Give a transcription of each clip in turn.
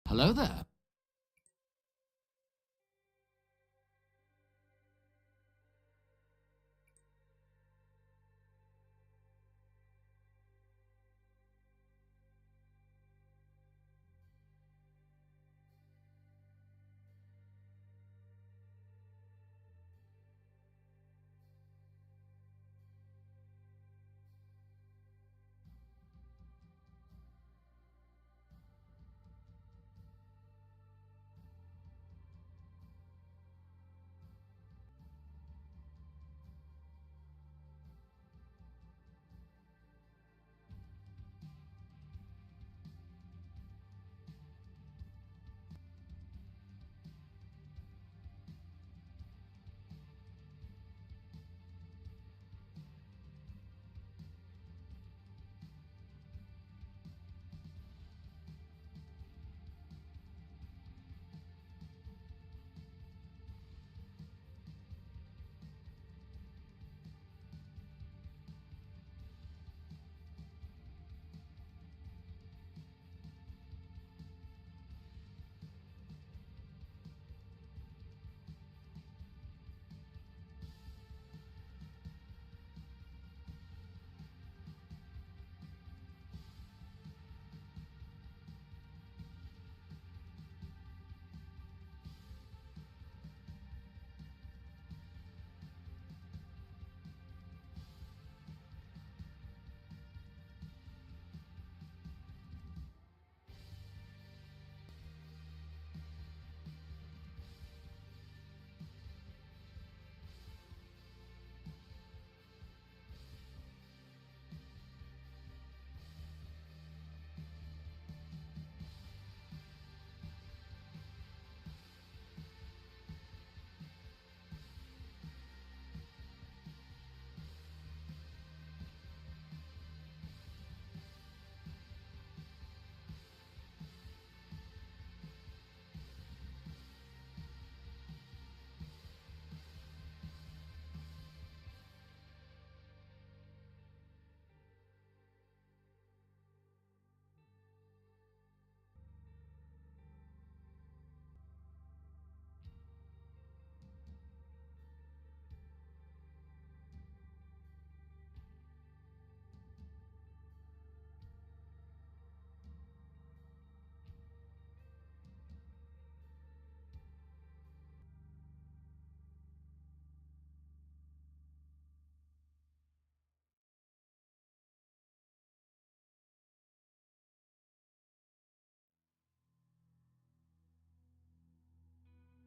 Hello there.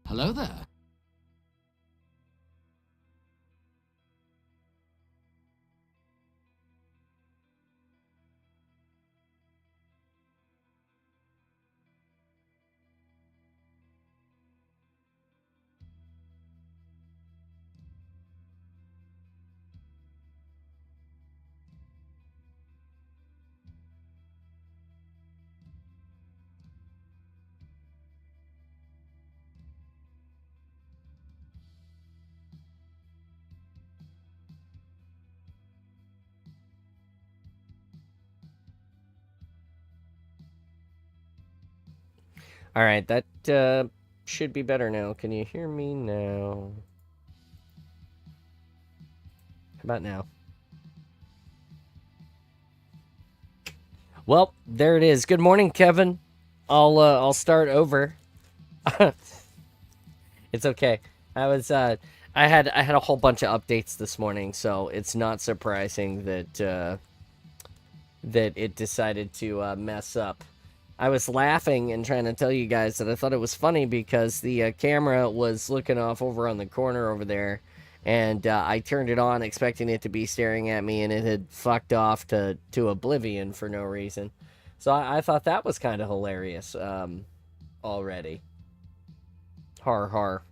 Hello there. All right, that should be better now. Can you hear me now? How about now? Well, there it is. Good morning, Kevin. I'll start over. It's okay. I had a whole bunch of updates this morning, so it's not surprising that it decided to mess up. I was laughing and trying to tell you guys that I thought it was funny because the camera was looking off over on the corner over there, and I turned it on expecting it to be staring at me, and it had fucked off to oblivion for no reason. So I thought that was kind of hilarious already. Har har.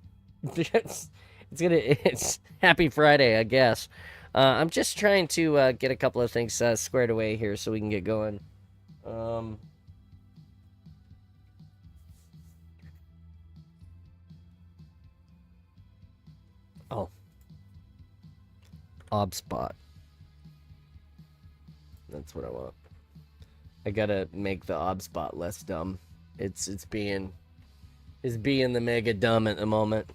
It's Happy Friday, I guess. I'm just trying to get a couple of things squared away here so we can get going. Um, oh, Obspot. That's what I want. I gotta make the Obspot less dumb. It's being the mega dumb at the moment.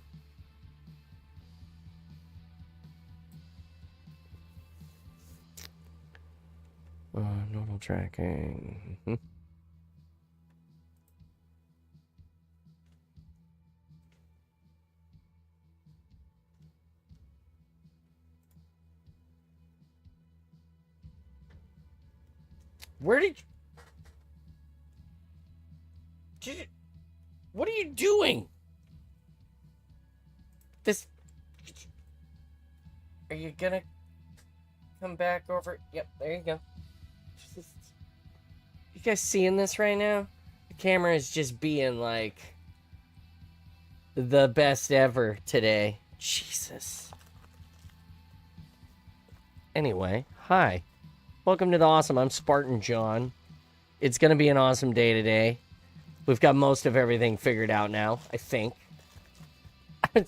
Normal tracking. Where did you... What are you doing? This... Are you gonna come back over? Yep, there you go. You guys seeing this right now? The camera is just being like the best ever today. Jesus. Anyway, hi. Welcome to the Awesome. I'm Spartan John. It's gonna be an awesome day today. We've got most of everything figured out now, I think. And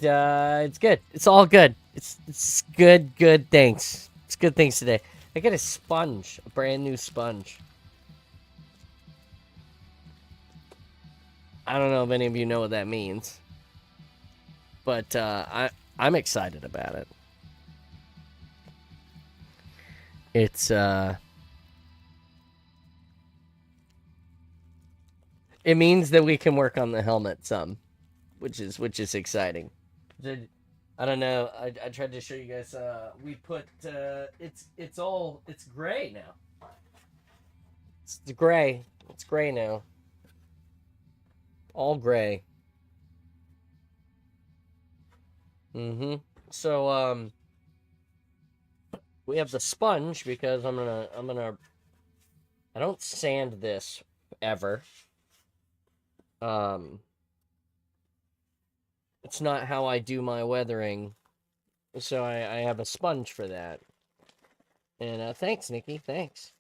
it's good. It's all good. It's good things. It's good things today. I got a sponge, a brand new sponge. I don't know if any of you know what that means, but I'm excited about it. It's it means that we can work on the helmet some, which is exciting. I don't know. I tried to show you guys. We put it's gray now. It's gray. It's gray now. All gray. So we have the sponge because I'm gonna I don't sand this ever. It's not how I do my weathering, so I have a sponge for that. And thanks, Nikki. Thanks.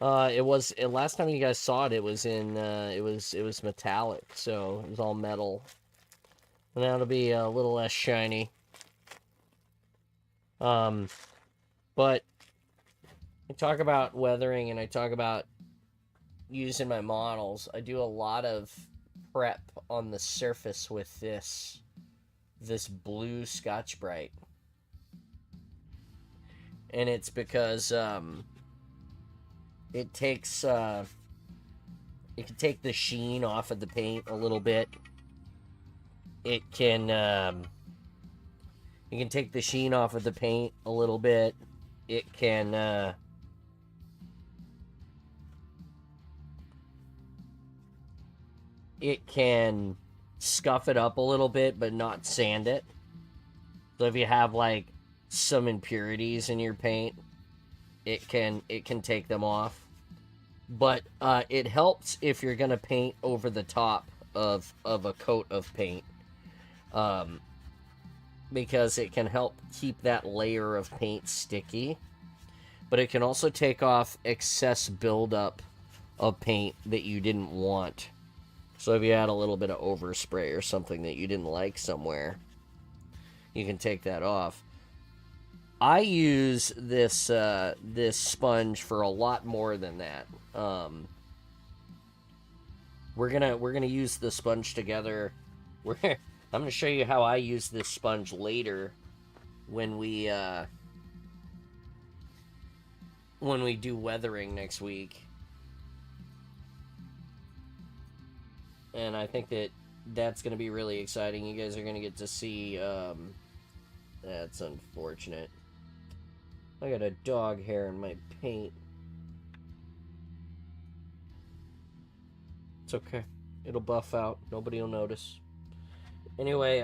Last time you guys saw it, it was in it was metallic, so it was all metal. And now it'll be a little less shiny. But I talk about weathering and I talk about using my models. I do a lot of prep on the surface with this blue Scotch-Brite. And it's because it takes it can take the sheen off of the paint a little bit. It can take the sheen off of the paint a little bit. It can scuff it up a little bit, but not sand it. So if you have like some impurities in your paint, it can take them off. But it helps if you're gonna paint over the top of a coat of paint, because it can help keep that layer of paint sticky. But it can also take off excess buildup of paint that you didn't want. So if you had a little bit of overspray or something that you didn't like somewhere, you can take that off. I use this this sponge for a lot more than that. We're gonna use the sponge together. I'm gonna show you how I use this sponge later when we do weathering next week. And I think that's going to be really exciting. You guys are going to get to see, that's unfortunate. I got a dog hair in my paint. It's okay. It'll buff out. Nobody will notice. Anyway,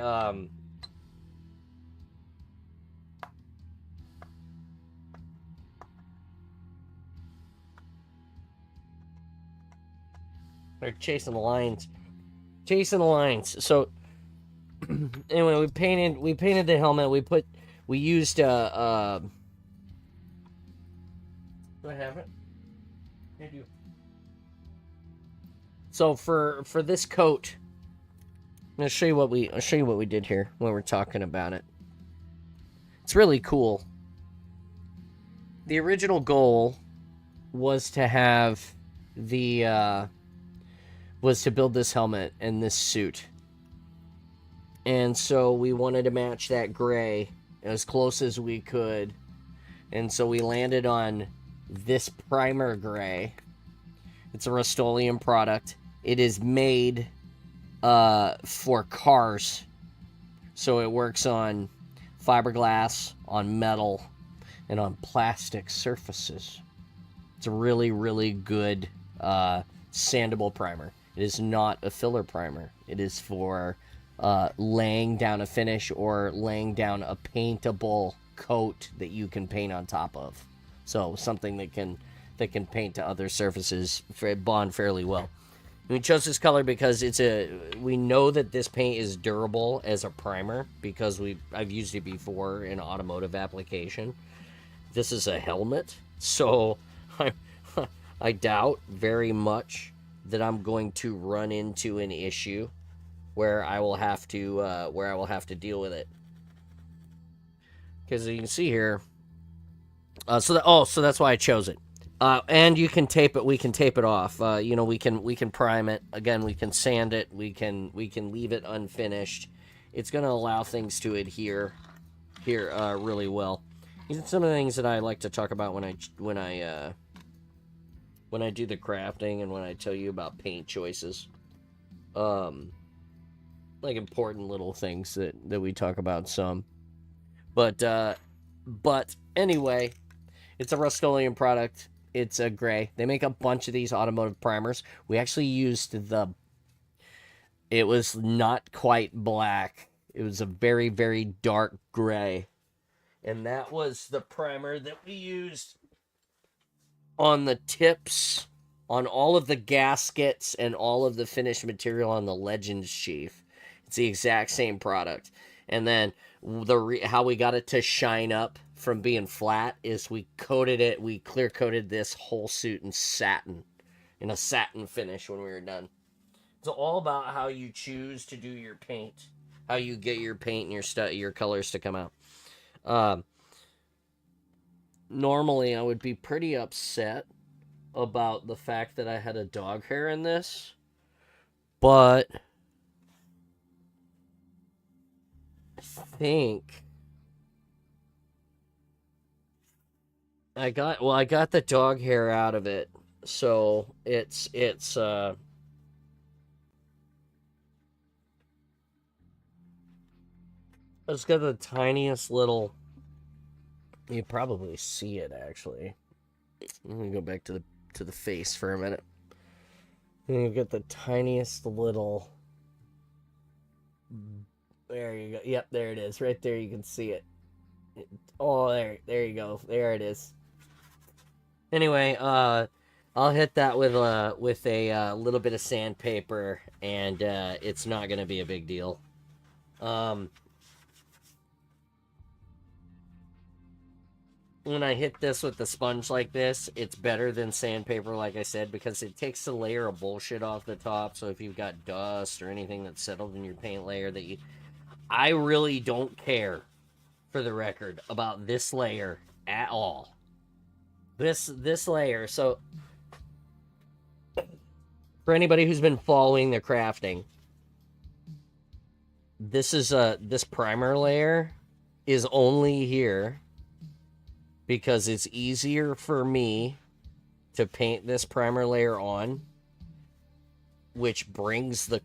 they're chasing the lines. So anyway, we painted the helmet. We used do I have it? I do. So for this coat, I'm gonna show you what we did here when we're talking about it. It's really cool. The original goal was to have the was to build this helmet and this suit. And so we wanted to match that gray as close as we could. And so we landed on this primer gray. It's a Rust-Oleum product. It is made for cars. So it works on fiberglass, on metal, and on plastic surfaces. It's a really, really good sandable primer. It is not a filler primer. It is for laying down a finish or laying down a paintable coat that you can paint on top of. So something that can paint to other surfaces, bond fairly well. We chose this color because we know that this paint is durable as a primer because I've used it before in automotive application. This is a helmet, so I doubt very much that I'm going to run into an issue where I will have to deal with it. Because you can see here, so that's why I chose it. And you can tape it. We can tape it off. We can prime it. Again, we can sand it. We can leave it unfinished. It's going to allow things to adhere here really well. These are some of the things that I like to talk about when I do the crafting and when I tell you about paint choices. Like important little things that we talk about some. But anyway, it's a Rust-Oleum product. It's a gray. They make a bunch of these automotive primers. We actually used it was not quite black. It was a very, very dark gray. And that was the primer that we used on the tips, on all of the gaskets, and all of the finished material on the Legends sheath. It's the exact same product. And then how we got it to shine up from being flat is we clear coated this whole suit in a satin finish when we were done. It's all about how you choose to do your paint, how you get your paint and your colors to come out. Normally I would be pretty upset about the fact that I had a dog hair in this, but I think I got the dog hair out of it, so it's got the tiniest little. You probably see it actually. Let me go back to the face for a minute. And you get the tiniest little. There you go. Yep, there it is. Right there, you can see it. Oh, there you go. There it is. Anyway, I'll hit that with a little bit of sandpaper, and it's not gonna be a big deal. When I hit this with the sponge like this, it's better than sandpaper, like I said, because it takes the layer of bullshit off the top. So if you've got dust or anything that's settled in your paint layer I really don't care, for the record, about this layer at all. This layer, so for anybody who's been following the crafting, this primer layer is only here because it's easier for me to paint this primer layer on, which brings a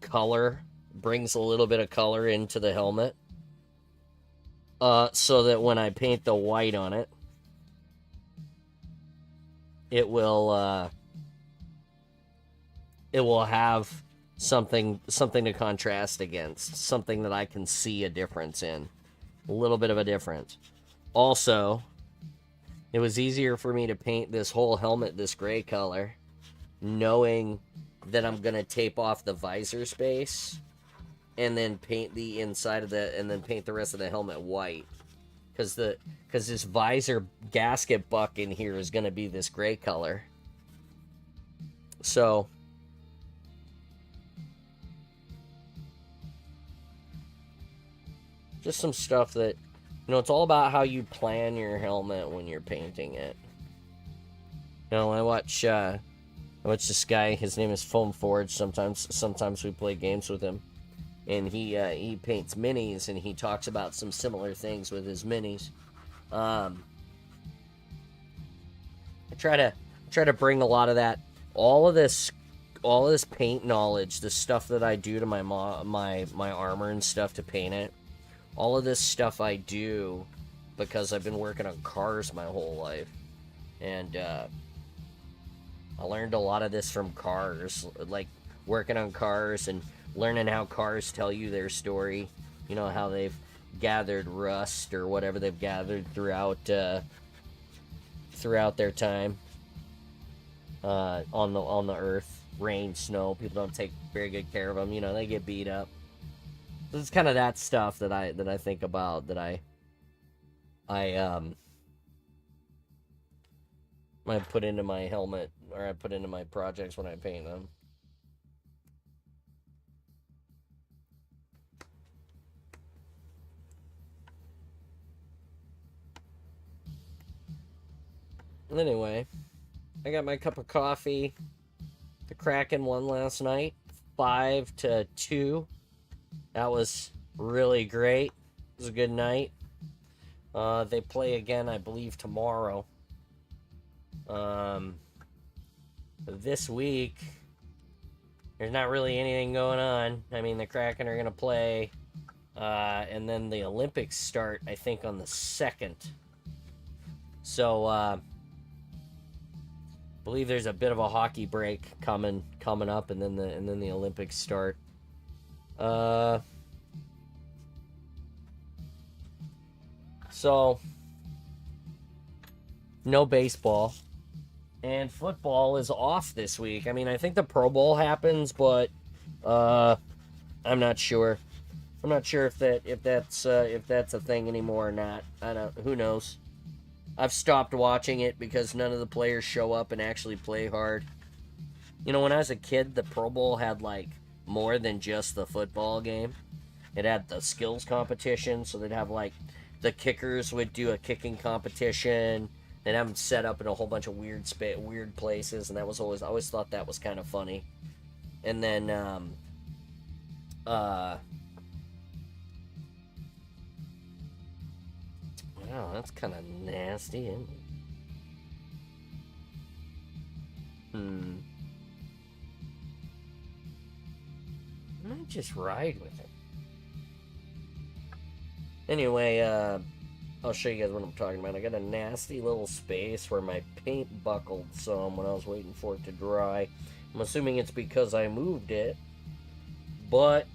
little bit of color into the helmet, so that when I paint the white on it, it will have something to contrast against, something that I can see a difference in, a little bit of a difference. Also, it was easier for me to paint this whole helmet this gray color, knowing that I'm gonna tape off the visor space and then paint the inside of and then paint the rest of the helmet white, because this visor gasket buck in here is gonna be this gray color. So just some stuff that, it's all about how you plan your helmet when you're painting it. I watch I watch this guy. His name is Foam Forge. Sometimes we play games with him, and he paints minis, and he talks about some similar things with his minis. I try to bring a lot of that, all of this paint knowledge, the stuff that I do to my armor and stuff to paint it. All of this stuff I do because I've been working on cars my whole life, and I learned a lot of this from cars, like working on cars and learning how cars tell you their story. You know, how they've gathered rust or whatever they've gathered throughout their time on the earth. Rain, snow, people don't take very good care of them. You know, they get beat up. It's kind of that stuff that I think about, that I put into my helmet, or I put into my projects when I paint them. Anyway, I got my cup of coffee. The Kraken won last night, 5-2. That was really great. It was a good night. They play again, I believe, tomorrow. This week, there's not really anything going on. I mean, the Kraken are going to play, and then the Olympics start, I think, on the 2nd. So, I believe there's a bit of a hockey break coming up, and then the Olympics start. So, no baseball. And football is off this week. I mean, I think the Pro Bowl happens, but I'm not sure. I'm not sure if that's a thing anymore or not. Who knows? I've stopped watching it because none of the players show up and actually play hard. You know, when I was a kid, the Pro Bowl had like more than just the football game. It had the skills competition, so they'd have like the kickers would do a kicking competition. They'd have them set up in a whole bunch of weird places, and that was I always thought that was kind of funny. And then wow, that's kind of nasty, isn't it? I might just ride with it. Anyway, I'll show you guys what I'm talking about. I got a nasty little space where my paint buckled some when I was waiting for it to dry. I'm assuming it's because I moved it, but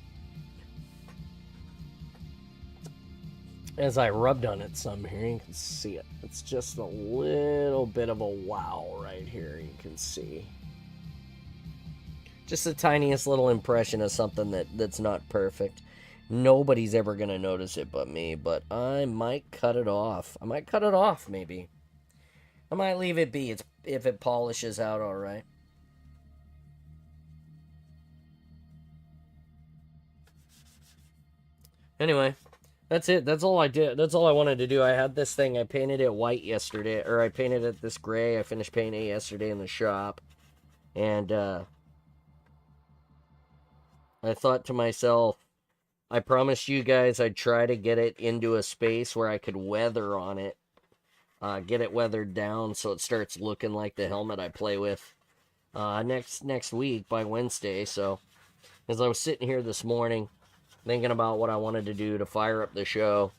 as I rubbed on it some here, you can see it. It's just a little bit of a wow right here, you can see. Just the tiniest little impression of something that's not perfect. Nobody's ever going to notice it but me, but I might cut it off. I might cut it off, maybe. I might leave it be if it polishes out all right. Anyway, that's it. That's all I did. That's all I wanted to do. I had this thing. I painted it white yesterday, or I painted it this gray. I finished painting it yesterday in the shop. And I thought to myself, I promised you guys I'd try to get it into a space where I could weather on it. Get it weathered down so it starts looking like the helmet I play with next week by Wednesday. So as I was sitting here this morning thinking about what I wanted to do to fire up the show,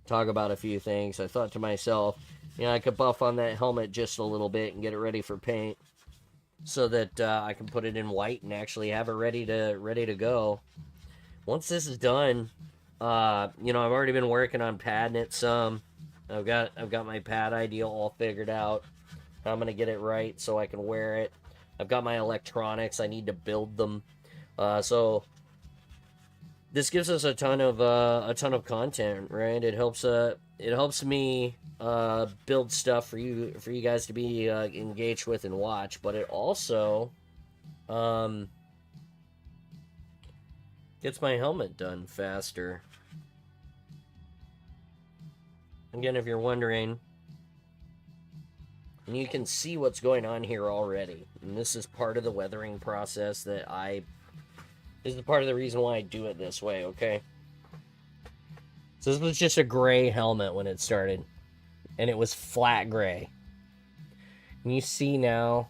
talk about a few things, I thought to myself, you know, I could buff on that helmet just a little bit and get it ready for paint so that I can put it in white and actually have it ready to go. Once this is done, you know, I've already been working on padding it some. I've got my pad idea all figured out. I'm gonna get it right so I can wear it. I've got my electronics. I need to build them. So this gives us a ton of content, right? It helps me build stuff for you guys to be engaged with and watch. But it also gets my helmet done faster. Again, if you're wondering, And you can see what's going on here already. And this is part of the weathering process that this is part of the reason why I do it this way, okay? So this was just a gray helmet when it started. And it was flat gray. And you see now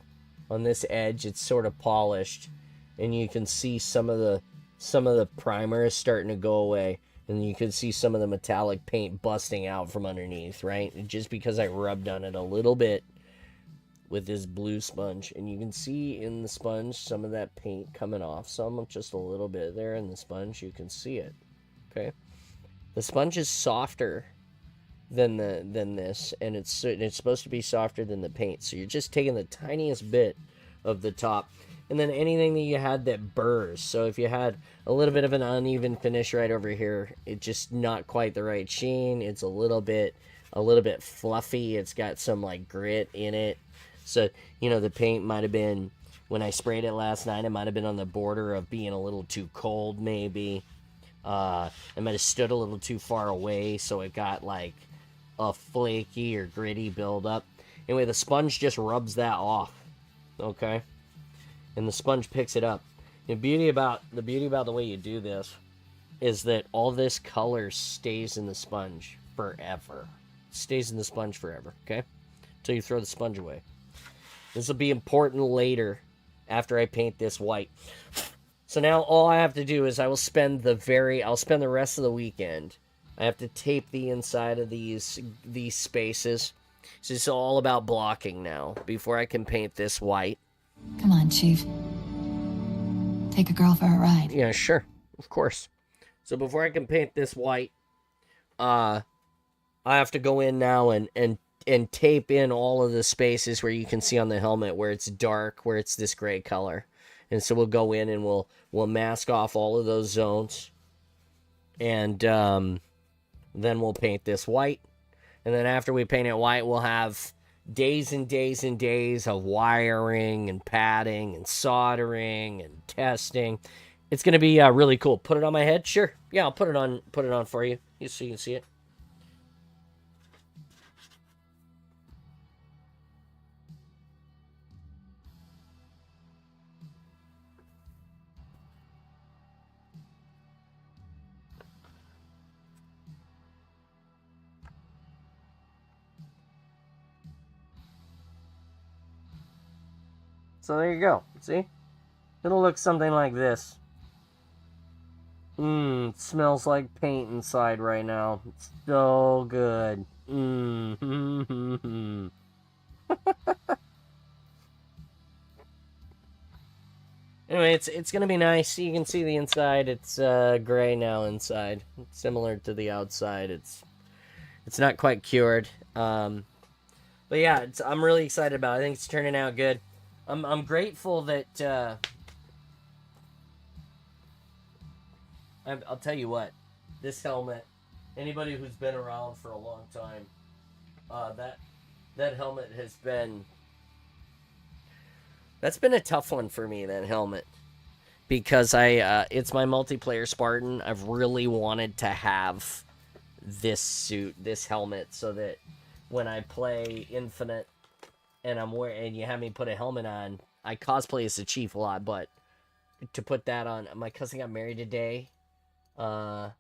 on this edge it's sort of polished. And you can see some of the primer is starting to go away. And you can see some of the metallic paint busting out from underneath, right? Just because I rubbed on it a little bit with this blue sponge. And you can see in the sponge some of that paint coming off. Some, just a little bit there in the sponge. You can see it, okay? The sponge is softer than this, and it's supposed to be softer than the paint. So you're just taking the tiniest bit of the top. And then anything that you had that burrs. So if you had a little bit of an uneven finish right over here, it's just not quite the right sheen. It's a little bit fluffy. It's got some like grit in it. So, you know, the paint might have been, when I sprayed it last night, it might have been on the border of being a little too cold maybe. It might have stood a little too far away, so it got like a flaky or gritty buildup. Anyway, the sponge just rubs that off. Okay? And the sponge picks it up. The beauty about the way you do this is that all this color stays in the sponge forever. Stays in the sponge forever, okay? Until you throw the sponge away. This will be important later after I paint this white. So now all I have to do is I'll spend the rest of the weekend. I have to tape the inside of these spaces. So it's all about blocking now before I can paint this white. Come on, Chief. Take a girl for a ride. Yeah, sure. Of course. So before I can paint this white, I have to go in now and tape in all of the spaces where you can see on the helmet where it's dark, where it's this gray color. And so we'll go in and we'll mask off all of those zones. And then we'll paint this white. And then after we paint it white, we'll have days and days and days of wiring and padding and soldering and testing. It's going to be really cool. Put it on my head? Sure. Yeah, I'll put it on for you so you can see it. So there you go. See? It'll look something like this. It smells like paint inside right now. It's so good. Anyway, it's gonna be nice. You can see the inside. It's gray now inside. It's similar to the outside. It's not quite cured. But yeah, I'm really excited about it. I think it's turning out good. I'm grateful that I'll tell you what, this helmet, anybody who's been around for a long time, that helmet that's been a tough one for me, that helmet, because it's my multiplayer Spartan. I've really wanted to have this suit, this helmet, so that when I play Infinite and and you have me put a helmet on, I cosplay as the Chief a lot, but to put that on, my cousin got married today. Oh,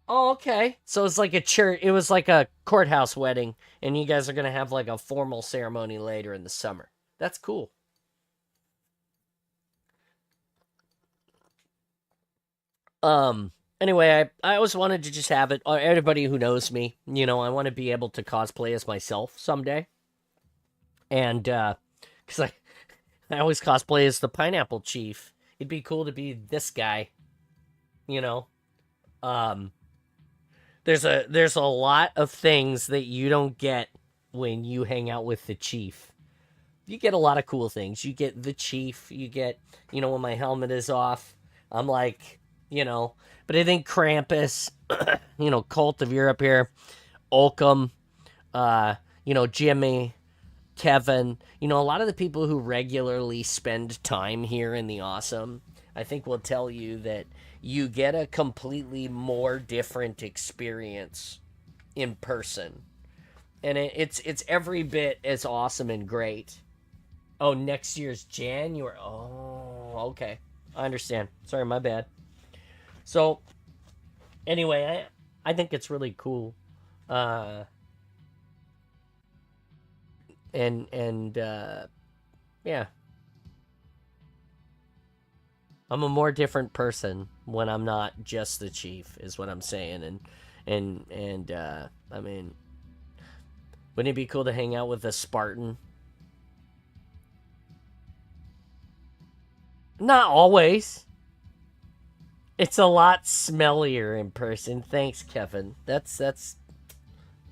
okay. So it's like a church. It was like a courthouse wedding, and you guys are gonna have like a formal ceremony later in the summer. That's cool. Anyway, I always wanted to just have it. Everybody who knows me, I want to be able to cosplay as myself someday. And because I always cosplay as the Pineapple Chief. It'd be cool to be this guy. There's a lot of things that you don't get when you hang out with the Chief. You get a lot of cool things. You get the Chief. You get, when my helmet is off, I'm like, But I think Krampus, Cult of Europe here, Oakham, Jimmy, Kevin, a lot of the people who regularly spend time here in the Awesome, I think will tell you that you get a completely more different experience in person. and it's every bit as awesome and great. Oh, next year's January. Oh, okay. I understand. Sorry, my bad. So, anyway, I think it's really cool. Uh, and yeah, I'm a more different person when I'm not just the chief, is what I'm saying. And I mean, wouldn't it be cool to hang out with a Spartan? Not always. It's a lot smellier in person. Thanks, Kevin. That's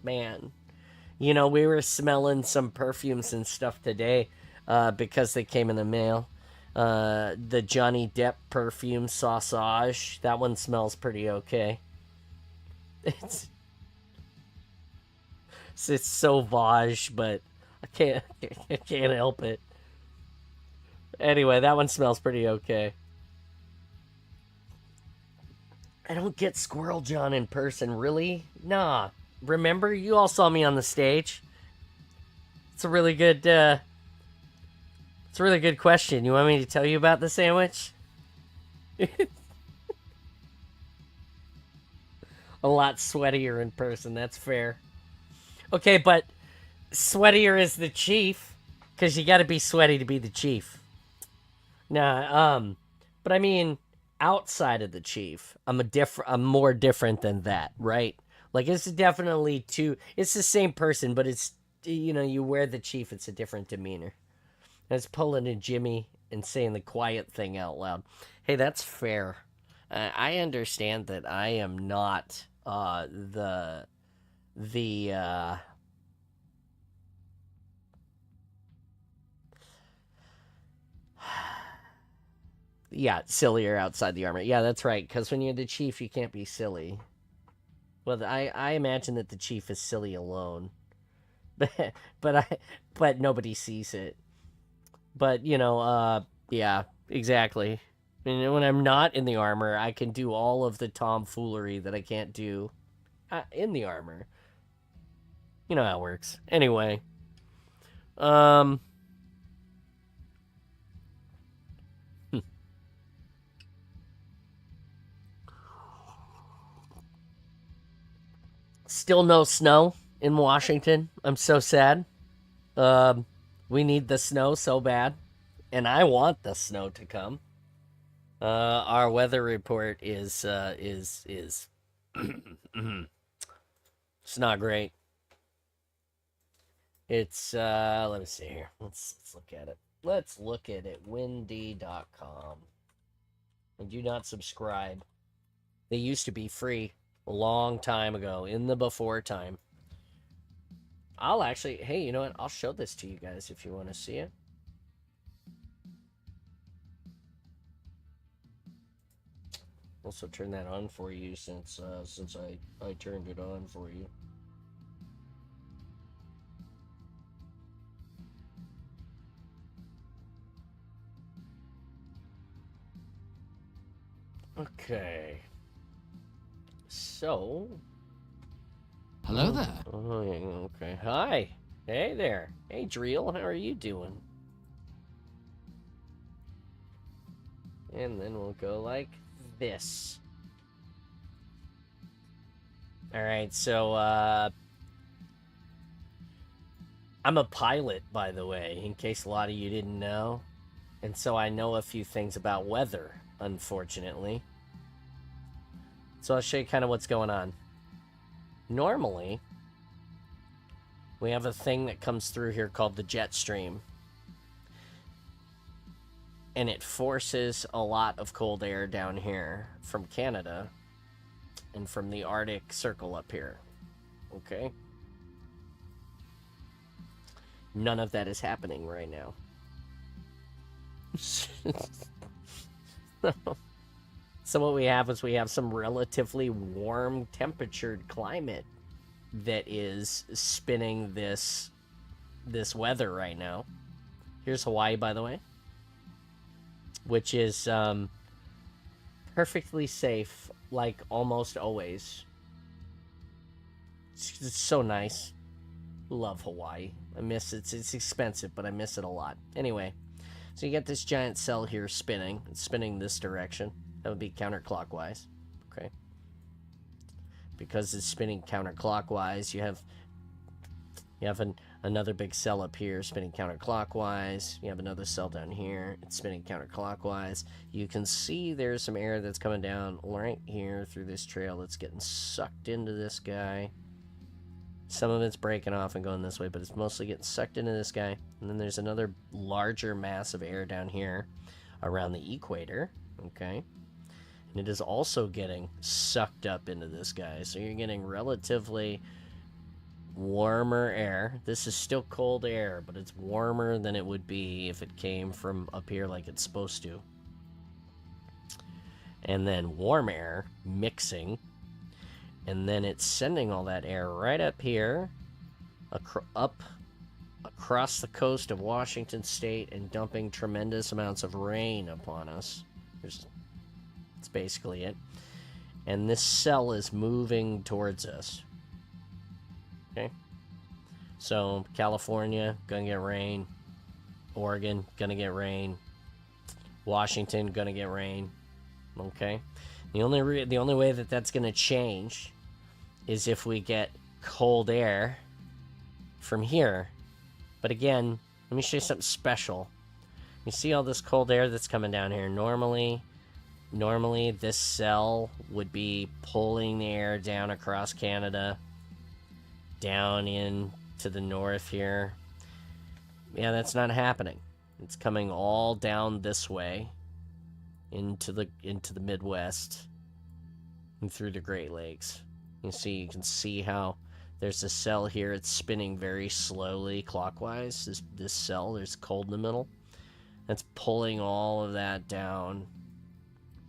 man. You know, we were smelling some perfumes and stuff today because they came in the mail. The Johnny Depp perfume Sausage. That one smells pretty okay. It's it's Sauvage, but I can't help it. Anyway, that one smells pretty okay. I don't get Squirrel John in person, really? Nah. Remember, you all saw me on the stage. It's a really good it's a really good question. You want me to tell you about the sandwich? A lot sweatier in person, that's fair. Okay, but sweatier is the chief, because you gotta be sweaty to be the chief. Nah, but I mean, outside of the chief, I'm more different than that, right? Like, it's definitely it's the same person, but it's, you wear the chief, it's a different demeanor. That's pulling a Jimmy and saying the quiet thing out loud. Hey, that's fair. I understand that I am not the yeah, sillier outside the armor. Yeah, that's right. Because when you're the chief, you can't be silly. Well, I imagine that the chief is silly alone, but nobody sees it. But yeah, exactly. And when I'm not in the armor, I can do all of the tomfoolery that I can't do in the armor. You know how it works. Anyway, um, still no snow in Washington. I'm so sad. Um, we need the snow so bad, and I want the snow to come. Our weather report is it's not great. It's let me see here. Let's look at it. Let's look at it. Windy.com. And do not subscribe. They used to be free a long time ago, in the before time. I'll actually, hey, you know what? I'll show this to you guys if you want to see it. Also turn that on for you since I turned it on for you. Okay. So. Hello there. Oh, okay. Hi. Hey there. Hey, Dreel. How are you doing? And then we'll go like this. Alright, so, I'm a pilot, by the way, in case a lot of you didn't know. And so I know a few things about weather, unfortunately. So I'll show you kind of what's going on. Normally, we have a thing that comes through here called the jet stream. And it forces a lot of cold air down here from Canada and from the Arctic Circle up here. Okay? None of that is happening right now. So what we have is we have some relatively warm temperatured climate that is spinning this weather right now. Here's Hawaii, by the way, which is perfectly safe, like almost always. It's so nice. Love Hawaii. I miss it. It's expensive, but I miss it a lot. Anyway, so you get this giant cell here spinning. It's spinning this direction. That would be counterclockwise. Okay. Because it's spinning counterclockwise, you have another big cell up here spinning counterclockwise. You have another cell down here. It's spinning counterclockwise. You can see there's some air that's coming down right here through this trail that's getting sucked into this guy. Some of it's breaking off and going this way, but it's mostly getting sucked into this guy. And then there's another larger mass of air down here around the equator. Okay. And it is also getting sucked up into this guy. So you're getting relatively warmer air. This is still cold air, but it's warmer than it would be if it came from up here like it's supposed to. And then warm air mixing. And then it's sending all that air right up here, up across the coast of Washington State and dumping tremendous amounts of rain upon us. That's basically it. And this cell is moving towards us. Okay? So, California, gonna get rain. Oregon, gonna get rain. Washington, gonna get rain. Okay? The only way that that's gonna change is if we get cold air from here. But again, let me show you something special. You see all this cold air that's coming down here. Normally this cell would be pulling the air down across Canada, down into the north here. Yeah, that's not happening. It's coming all down this way into the Midwest and through the Great Lakes. You can see how there's a cell here. It's spinning very slowly clockwise. This cell, there's cold in the middle. That's pulling all of that down.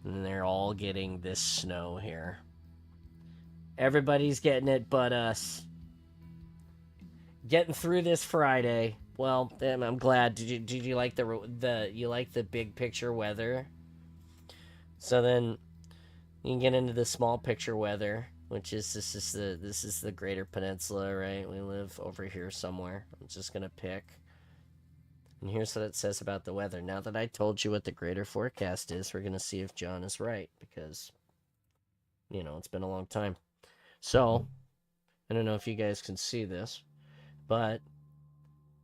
And they're all getting this snow here. Everybody's getting it but us. Getting through this Friday. Well, I'm glad. Did you like the big picture weather? So then you can get into the small picture weather, which is this is the Greater Peninsula, right? We live over here somewhere. I'm just gonna pick. And here's what it says about the weather. Now that I told you what the greater forecast is, we're gonna see if John is right, because it's been a long time. So I don't know if you guys can see this, but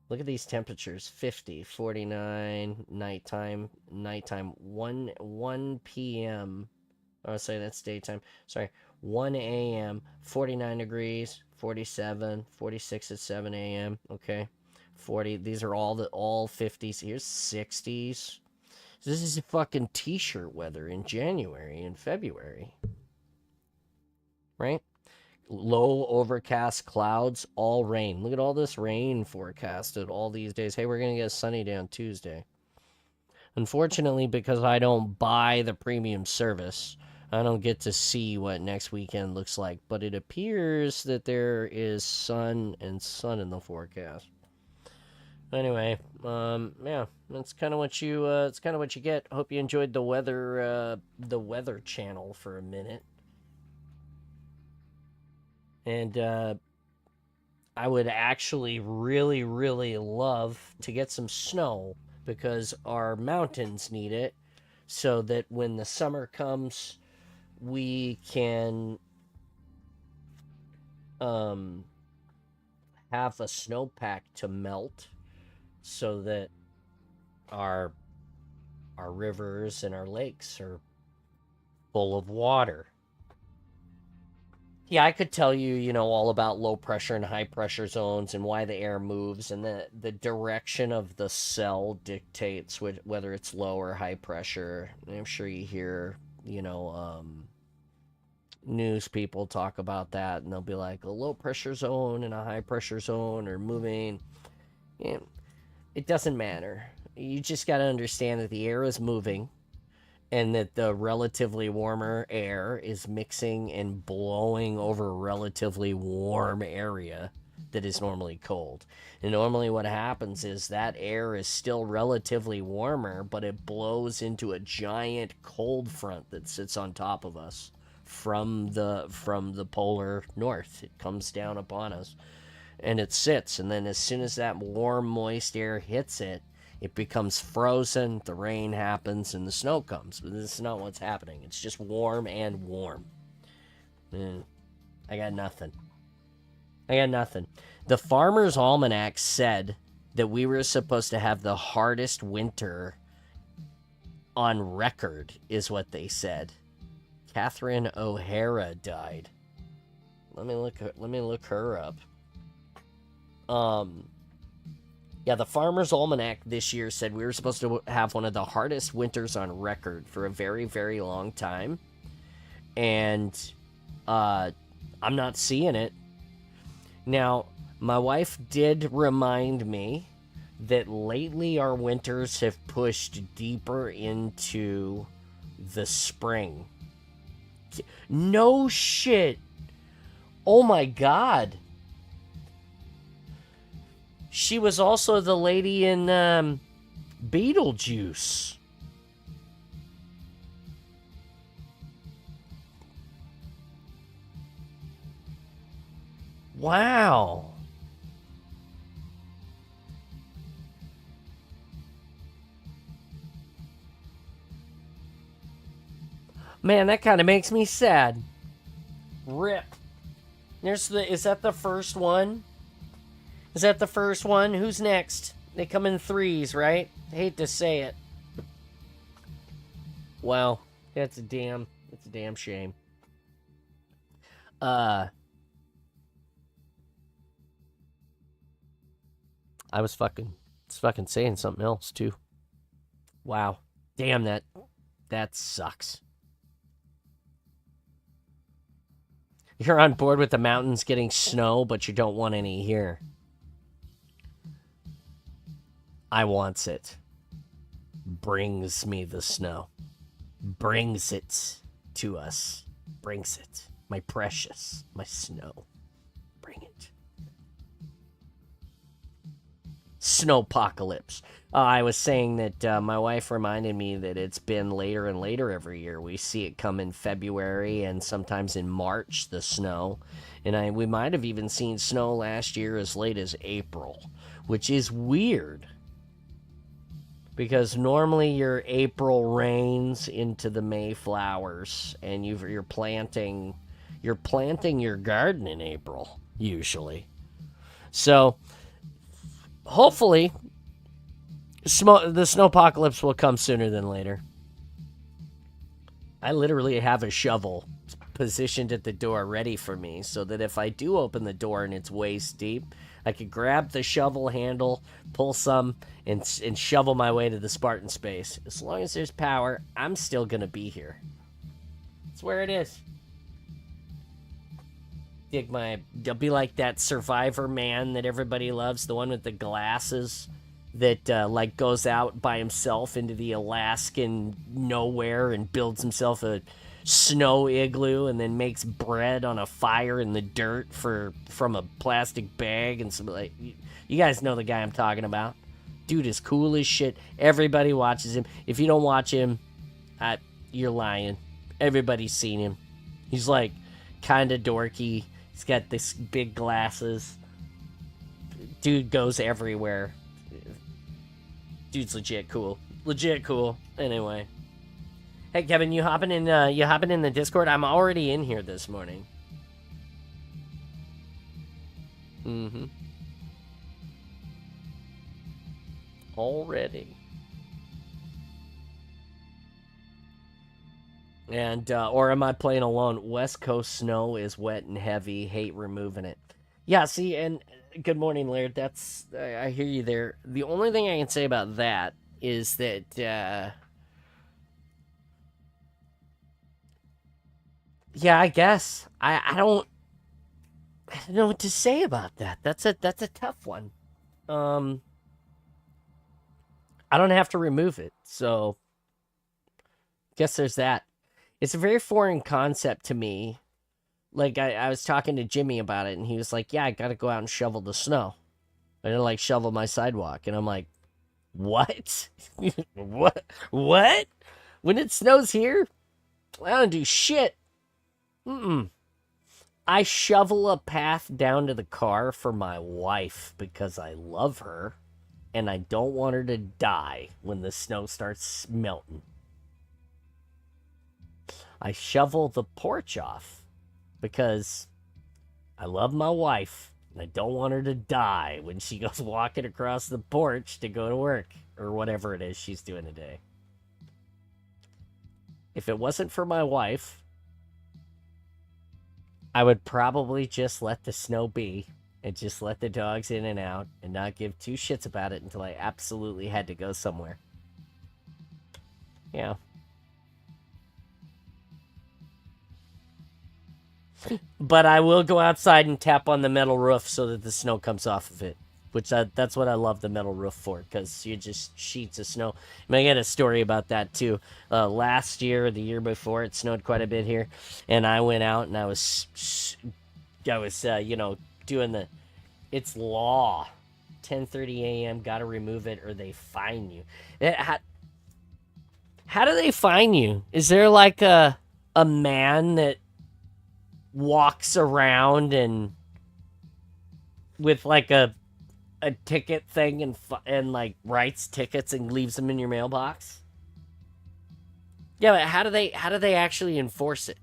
look at these temperatures. 50, 49, nighttime, 1 p.m. Oh, sorry, that's daytime. Sorry, 1 a.m., 49 degrees, 47, 46 at 7 a.m., okay? 40, these are all 50s. Here's 60s. This is fucking t-shirt weather in January and February. Right? Low overcast clouds, all rain. Look at all this rain forecasted all these days. Hey, we're going to get a sunny day on Tuesday. Unfortunately, because I don't buy the premium service, I don't get to see what next weekend looks like. But it appears that there is sun in the forecast. Anyway, yeah, that's kind of what you get. Hope you enjoyed the weather channel for a minute. And I would actually really, really love to get some snow, because our mountains need it, so that when the summer comes, we can have a snowpack to melt, so that our rivers and our lakes are full of water. Yeah, I could tell you, all about low pressure and high pressure zones and why the air moves, and the direction of the cell dictates whether it's low or high pressure. And I'm sure you hear, news people talk about that, and they'll be like, a low pressure zone and a high pressure zone are moving. Yeah, it doesn't matter. You just got to understand that the air is moving, and that the relatively warmer air is mixing and blowing over a relatively warm area that is normally cold. And normally what happens is that air is still relatively warmer, but it blows into a giant cold front that sits on top of us from the polar north. It comes down upon us. and it sits, and then as soon as that warm, moist air hits it, it becomes frozen, the rain happens, and the snow comes. But this is not what's happening. It's just warm and warm. I got nothing. The Farmer's Almanac said that we were supposed to have the hardest winter on record, is what they said. Catherine O'Hara died. Let me look her up. Yeah, the Farmer's Almanac this year said we were supposed to have one of the hardest winters on record for a very, very long time. And I'm not seeing it. Now, my wife did remind me that lately our winters have pushed deeper into the spring. No shit. Oh my God. She was also the lady in Beetlejuice. Wow. Man, that kind of makes me sad. Rip. Is that the first one? Is that the first one? Who's next? They come in threes, right? I hate to say it. Wow. That's a damn shame. I was fucking saying something else too. Wow. Damn, that sucks. You're on board with the mountains getting snow, but you don't want any here. I wants it. Brings me the snow. Brings it to us. Brings it. My precious. My snow. Bring it. Snowpocalypse. I was saying that my wife reminded me that it's been later and later every year. We see it come in February and sometimes in March, the snow. And we might have even seen snow last year as late as April, which is weird. Because normally your April rains into the May flowers, and you're planting your garden in April, usually. So, hopefully, the snowpocalypse will come sooner than later. I literally have a shovel positioned at the door ready for me, so that if I do open the door and it's waist deep, I could grab the shovel handle, pull some, and shovel my way to the Spartan space. As long as there's power, I'm still going to be here. That's where it is. I'll be like that survivor man that everybody loves, the one with the glasses that goes out by himself into the Alaskan nowhere and builds himself a snow igloo and then makes bread on a fire in the dirt from a plastic bag and some you guys know the guy I'm talking about. Dude is cool as shit. Everybody watches him. If you don't watch him, you're lying. Everybody's seen him. He's like kind of dorky. He's got this big glasses. Dude goes everywhere. Dude's legit cool. Anyway. Hey Kevin, you hopping in the Discord? I'm already in here this morning. Already. And or am I playing alone? West Coast snow is wet and heavy. Hate removing it. Yeah, see, and good morning, Laird. I hear you there. The only thing I can say about that is that yeah, I guess I don't know what to say about that. That's a tough one. I don't have to remove it, so guess there's that. It's a very foreign concept to me. Like, I was talking to Jimmy about it, and he was like, yeah, I gotta go out and shovel the snow. I gotta, shovel my sidewalk. And I'm like, what? What? When it snows here, I don't do shit. I I shovel a path down to the car for my wife because I love her and I don't want her to die when the snow starts melting. I shovel the porch off because I love my wife and I don't want her to die when she goes walking across the porch to go to work or whatever it is she's doing today. If it wasn't for my wife, I would probably just let the snow be and just let the dogs in and out and not give two shits about it until I absolutely had to go somewhere. Yeah. But I will go outside and tap on the metal roof so that the snow comes off of it. Which that's what I love the metal roof for, because you just sheets of snow. I get a story about that too. Last year, or the year before, it snowed quite a bit here, and I went out and I was doing the, it's law, 10:30 a.m. Got to remove it or they fine you. How do they fine you? Is there like a man that walks around and with like a ticket thing and like writes tickets and leaves them in your mailbox? Yeah, but how do they actually enforce it?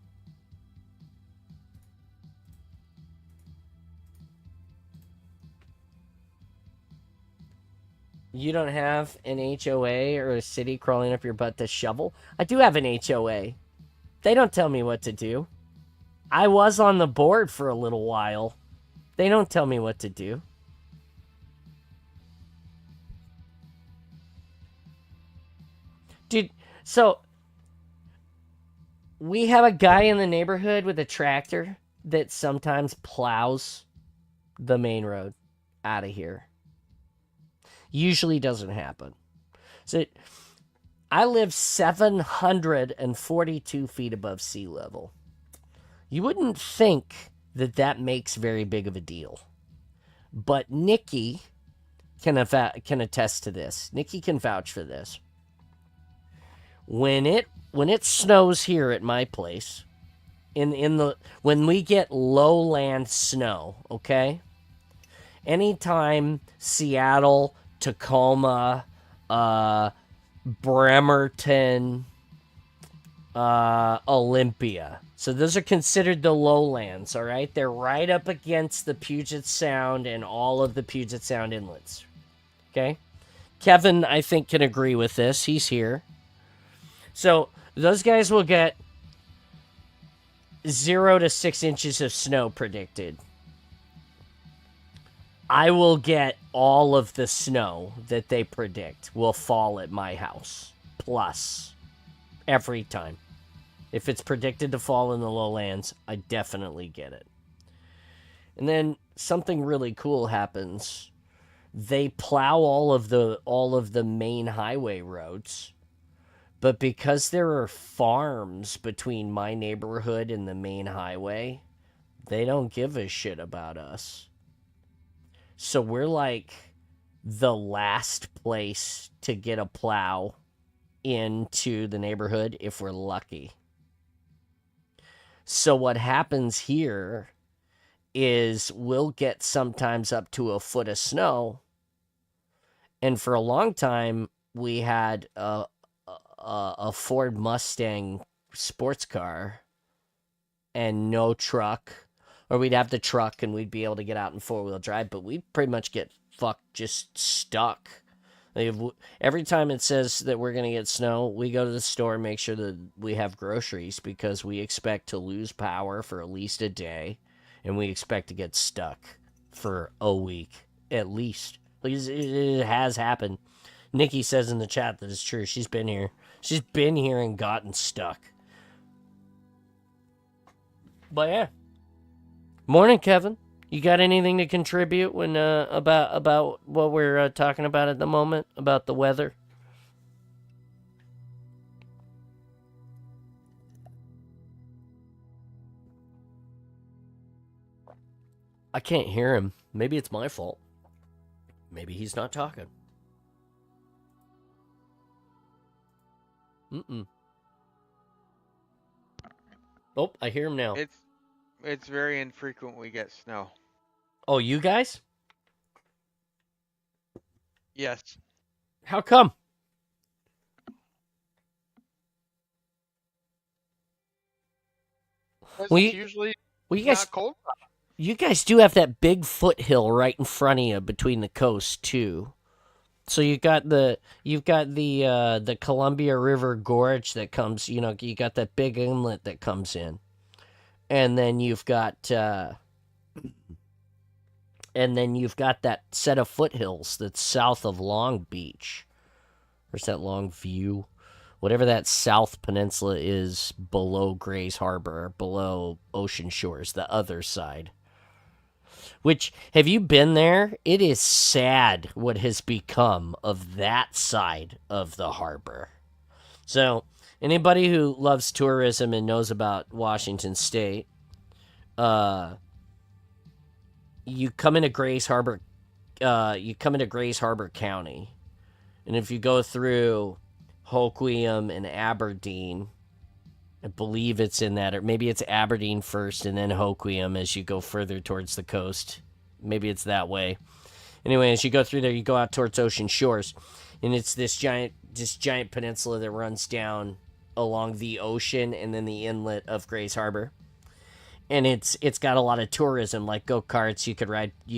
You don't have an HOA or a city crawling up your butt to shovel? I do have an HOA. They don't tell me what to do. I was on the board for a little while. They don't tell me what to do. Dude, so we have a guy in the neighborhood with a tractor that sometimes plows the main road out of here. Usually doesn't happen. So I live 742 feet above sea level. You wouldn't think that that makes very big of a deal. But Nikki can attest to this. Nikki can vouch for this. When it snows here at my place, when we get lowland snow, okay? Anytime Seattle, Tacoma, Bremerton, Olympia. So those are considered the lowlands, all right? They're right up against the Puget Sound and all of the Puget Sound inlets. Okay? Kevin, I think, can agree with this. He's here. So those guys will get 0 to 6 inches of snow predicted. I will get all of the snow that they predict will fall at my house. Plus. Every time. If it's predicted to fall in the lowlands, I definitely get it. And then something really cool happens. They plow all of the main highway roads. But because there are farms between my neighborhood and the main highway, they don't give a shit about us. So we're like the last place to get a plow into the neighborhood if we're lucky. So what happens here is we'll get sometimes up to a foot of snow. And for a long time, we had a Ford Mustang sports car and no truck. Or we'd have the truck and we'd be able to get out in four-wheel drive, but we'd pretty much get just stuck. Every time it says that we're going to get snow, we go to the store and make sure that we have groceries because we expect to lose power for at least a day, and we expect to get stuck for a week, at least. It has happened. Nikki says in the chat that it's true. She's been here. She's been here and gotten stuck. But yeah. Morning, Kevin. You got anything to contribute when about what we're talking about at the moment, about the weather? I can't hear him. Maybe it's my fault. Maybe he's not talking. Oh, I hear him now. it's very infrequent we get snow. Oh, you guys? Yes. How come? Because Well, it's you, usually well, you guys, not cold. you guys do have that big foothill right in front of you between the coasts too. So you've got the Columbia River Gorge that comes. You know, you got that big inlet that comes in, and then you've got that set of foothills that's south of Long Beach. Where's that Long View? Whatever that South Peninsula is below Grays Harbor, below Ocean Shores, the other side. Which, have you been there? It is sad what has become of that side of the harbor. So, anybody who loves tourism and knows about Washington State, uh, you come into Grays Harbor, Grays Harbor County, and if you go through Hoquiam and Aberdeen, I believe it's in that, or maybe it's Aberdeen first and then Hoquiam as you go further towards the coast. Maybe it's that way. Anyway, as you go through there, you go out towards Ocean Shores, and it's this giant peninsula that runs down along the ocean and then the inlet of Grays Harbor. And it's got a lot of tourism, like go-karts. You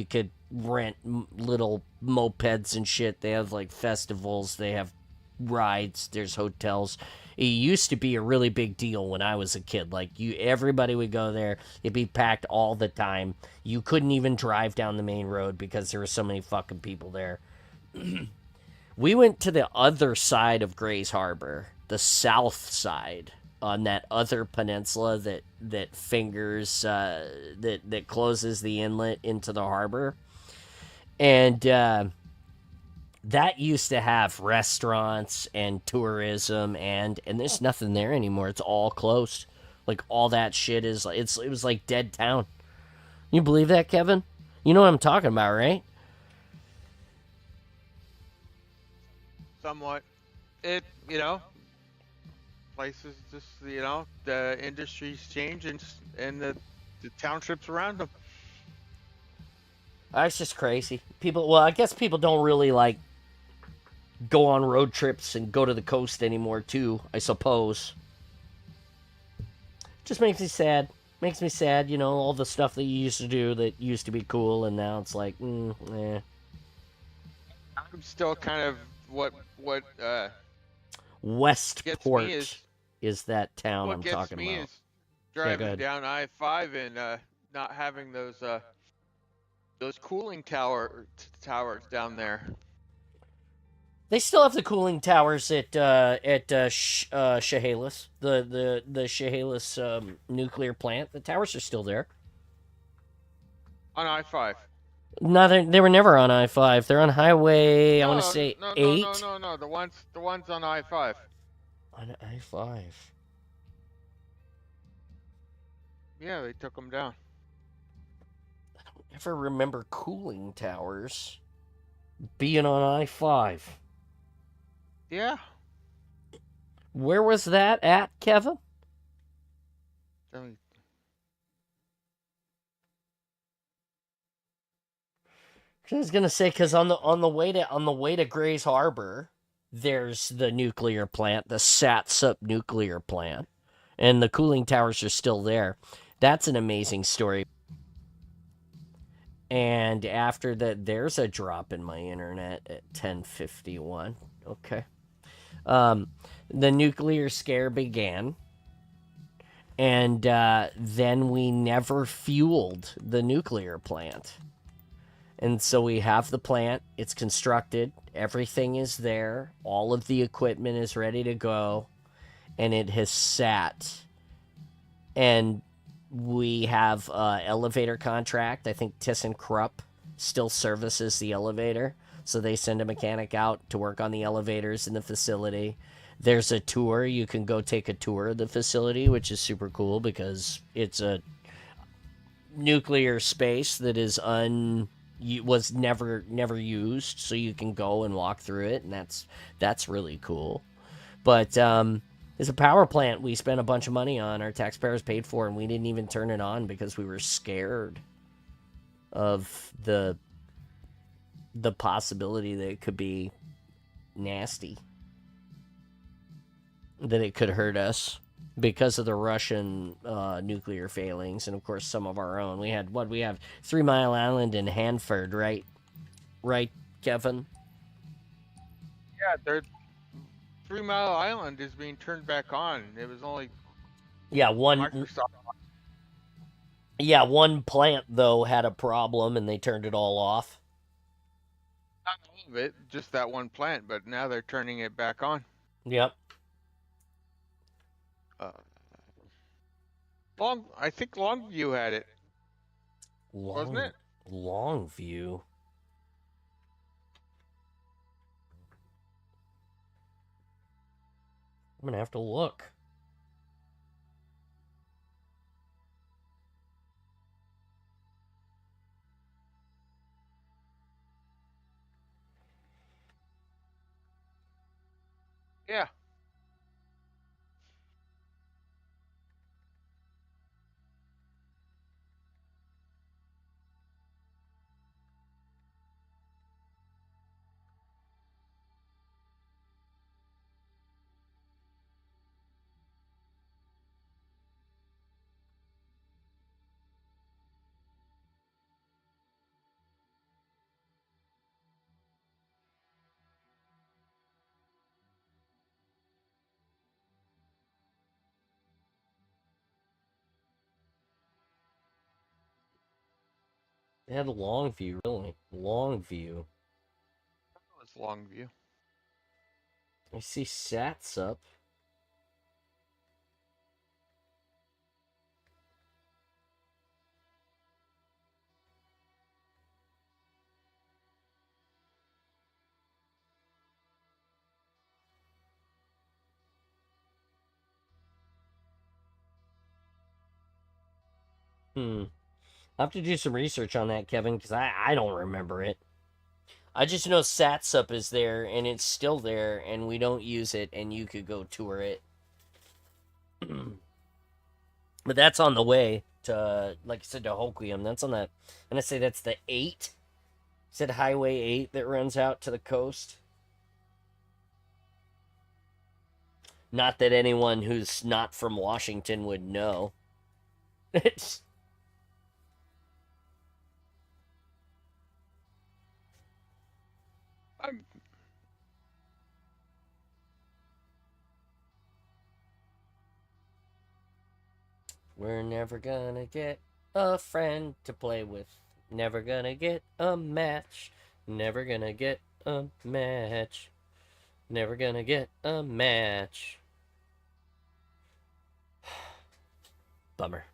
could rent little mopeds and shit. They have like festivals. They have rides. There's hotels. It used to be a really big deal when I was a kid. Like everybody would go there. It'd be packed all the time. You couldn't even drive down the main road because there were so many fucking people there. We went to the other side of Grays Harbor, the south side, on that other peninsula that fingers that closes the inlet into the harbor, and that used to have restaurants and tourism, and there's nothing there anymore. It's all closed. Like all that shit is it was like dead town. You believe that, Kevin? You know what I'm talking about, right? Somewhat. Places just, the industries change and the townships around them. That's just crazy. I guess people don't really like go on road trips and go to the coast anymore, too, I suppose. Just makes me sad. Makes me sad, all the stuff that you used to do that used to be cool, and now it's like, eh. I'm still kind of what Westport gets me is that town what I'm gets talking me about. is driving ahead. down I-5 and not having those cooling towers down there. They still have the cooling towers at Chehalis, the Chehalis nuclear plant. The towers are still there. On I-5. No, they were never on I-5. They're on Highway, I want to No, say, no, 8. No. The ones on I-5. On I-5. Yeah, they took them down. I don't ever remember cooling towers being on I-5. Yeah. Where was that at, Kevin? Let me- I was gonna say, because on the way to Grays Harbor, there's the nuclear plant, the Satsupp nuclear plant, and the cooling towers are still there. That's an amazing story. And after that, there's a drop in my internet at 10:51. Okay. The nuclear scare began, and then we never fueled the nuclear plant. And so we have the plant, it's constructed, everything is there, all of the equipment is ready to go, and it has sat. And we have an elevator contract. I think ThyssenKrupp still services the elevator, so they send a mechanic out to work on the elevators in the facility. There's a tour. You can go take a tour of the facility, which is super cool because it's a nuclear space that was never used, so you can go and walk through it, and that's really cool. But It's a power plant we spent a bunch of money on, our taxpayers paid for, and we didn't even turn it on because we were scared of the possibility that it could be nasty, that it could hurt us because of the Russian nuclear failings, and of course some of our own. We have 3 Mile Island and Hanford, right, Kevin? Yeah, they're 3 Mile Island is being turned back on. It was only Microsoft. One plant though had a problem and they turned it all off. Not all of it, just that one plant, but now they're turning it back on. Yep. I think Longview had it, wasn't it? Longview. I'm gonna have to look. Yeah. It had Longview, really. Longview. That was Longview. I see Satsup's. I'll have to do some research on that, Kevin, because I don't remember it. I just know Satsup is there, and it's still there, and we don't use it, and you could go tour it. But that's on the way to, like I said, to Hoquiam. That's on that. And I say that's the 8. Said Highway 8 that runs out to the coast. Not that anyone who's not from Washington would know. It's... We're never gonna get a friend to play with. Never gonna get a match. Never gonna get a match. Never gonna get a match. Bummer.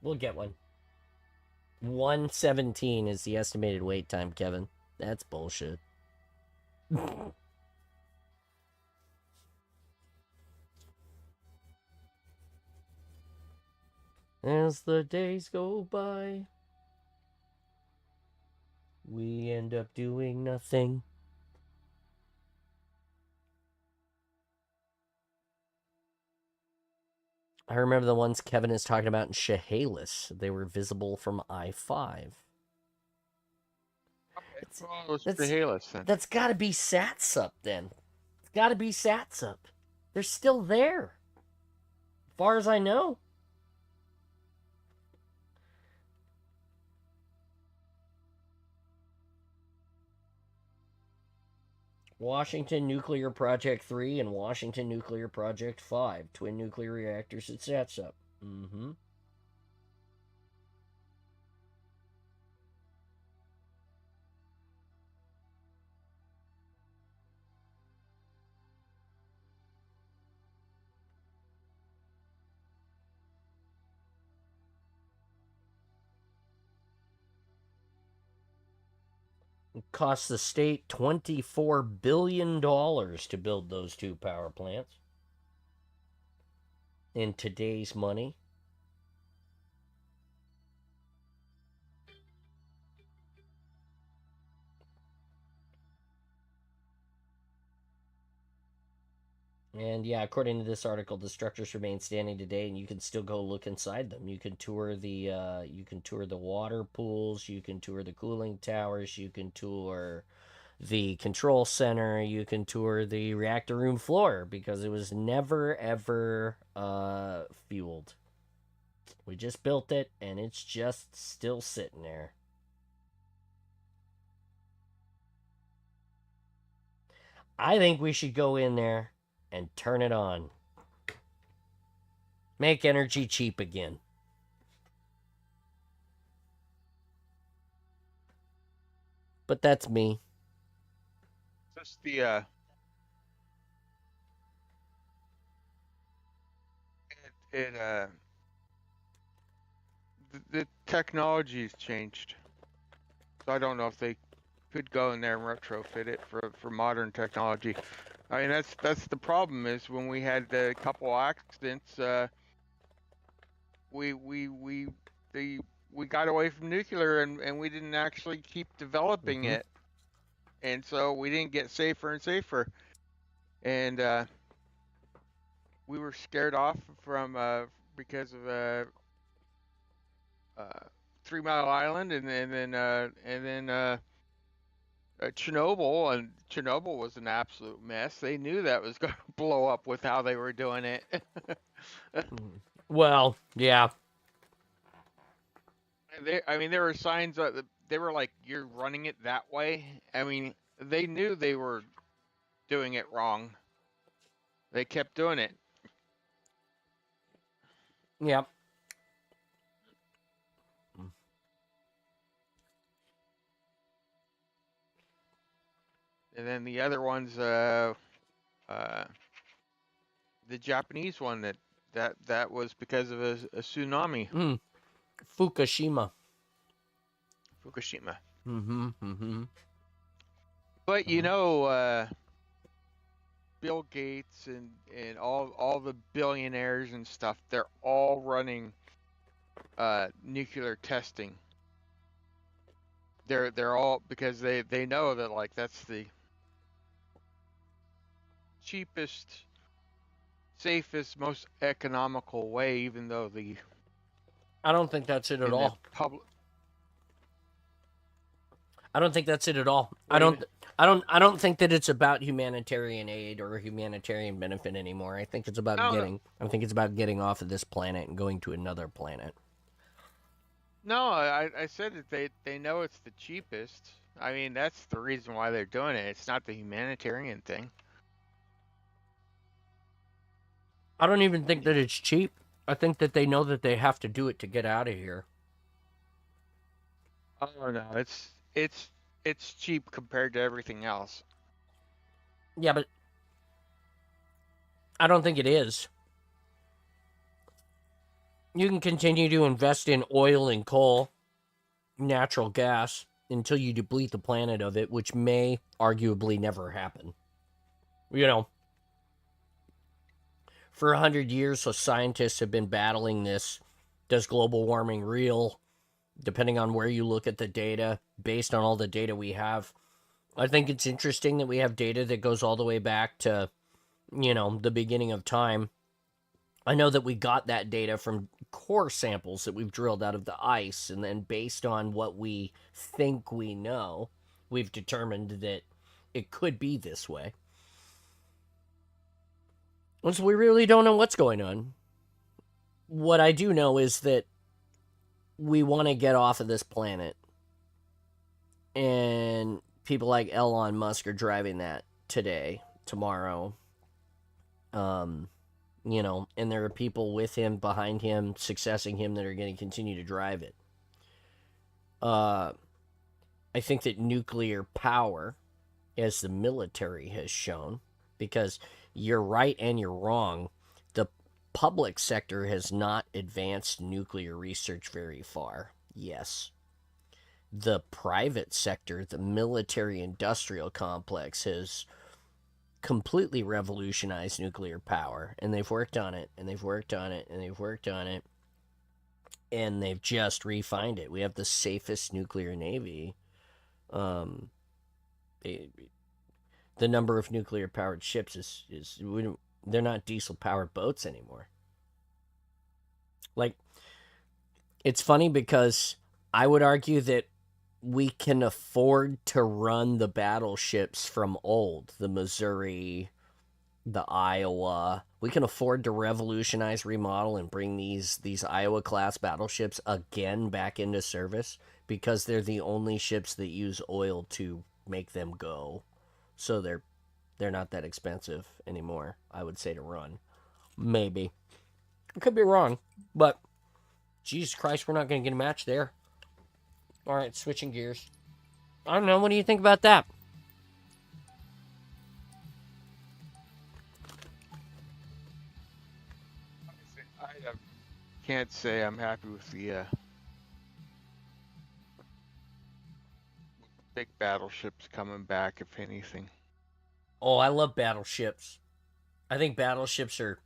We'll get one. 1:17 is the estimated wait time, Kevin. That's bullshit. As the days go by, we end up doing nothing. I remember the ones Kevin is talking about in Chehalis. They were visible from I-5. That's got to be Satsup then. It's got to be Satsup. They're still there, as far as I know. Washington Nuclear Project 3 and Washington Nuclear Project 5. Twin nuclear reactors at Satsup. Mm-hmm. It cost the state $24 billion to build those 2 power plants. In today's money. And yeah, according to this article, the structures remain standing today, and you can still go look inside them. You can tour the water pools, you can tour the cooling towers, you can tour the control center, you can tour the reactor room floor because it was never ever fueled. We just built it, and it's just still sitting there. I think we should go in there and turn it on. Make energy cheap again. But that's me. Just the the technology's changed, so I don't know if they could go in there and retrofit it for modern technology. I mean, that's the problem is when we had a couple accidents, we got away from nuclear and we didn't actually keep developing it, and so we didn't get safer and safer, and we were scared off from because of 3 Mile Island and then Chernobyl, and Chernobyl was an absolute mess. They knew that was going to blow up with how they were doing it. Well, yeah. I mean, there were signs that they were like, "You're running it that way." I mean, they knew they were doing it wrong. They kept doing it. Yep. And then the other ones, the Japanese one that was because of a tsunami. Fukushima. But you know, Bill Gates and all the billionaires and stuff, they're all running nuclear testing. They're all, because they know that, like, that's the cheapest, safest, most economical way, even though I don't think that's it at all. I don't think that's it at all. I don't think that it's about humanitarian aid or humanitarian benefit anymore. I think it's about I think it's about getting off of this planet and going to another planet. No, I said that they know it's the cheapest. I mean, that's the reason why they're doing it. It's not the humanitarian thing. I don't even think that it's cheap. I think that they know that they have to do it to get out of here. Oh no, it's cheap compared to everything else. Yeah, but I don't think it is. You can continue to invest in oil and coal, natural gas, until you deplete the planet of it, which may arguably never happen. You know, for 100 years, so scientists have been battling this. Does global warming real? Depending on where you look at the data, based on all the data we have. I think it's interesting that we have data that goes all the way back to, you know, the beginning of time. I know that we got that data from core samples that we've drilled out of the ice, and then based on what we think we know, we've determined that it could be this way. And so we really don't know what's going on. What I do know is that we want to get off of this planet. And people like Elon Musk are driving that today, tomorrow. You know, and there are people with him, behind him, successing him that are going to continue to drive it. I think that nuclear power, as the military has shown, because you're right and you're wrong, the public sector has not advanced nuclear research very far. Yes. The private sector, the military-industrial complex, has completely revolutionized nuclear power, and they've worked on it, and they've worked on it, and they've worked on it, and they've just refined it. We have the safest nuclear navy. The number of nuclear-powered ships is they're not diesel powered boats anymore. Like, it's funny because I would argue that we can afford to run the battleships from old, the Missouri, the Iowa. We can afford to revolutionize, remodel, and bring these Iowa class battleships again back into service because they're the only ships that use oil to make them go. So they're not that expensive anymore, I would say, to run. Maybe. I could be wrong, but Jesus Christ, we're not going to get a match there. All right, switching gears. I don't know. What do you think about that? I can't say I'm happy with the big battleships coming back, if anything. Oh, I love battleships. I think battleships are...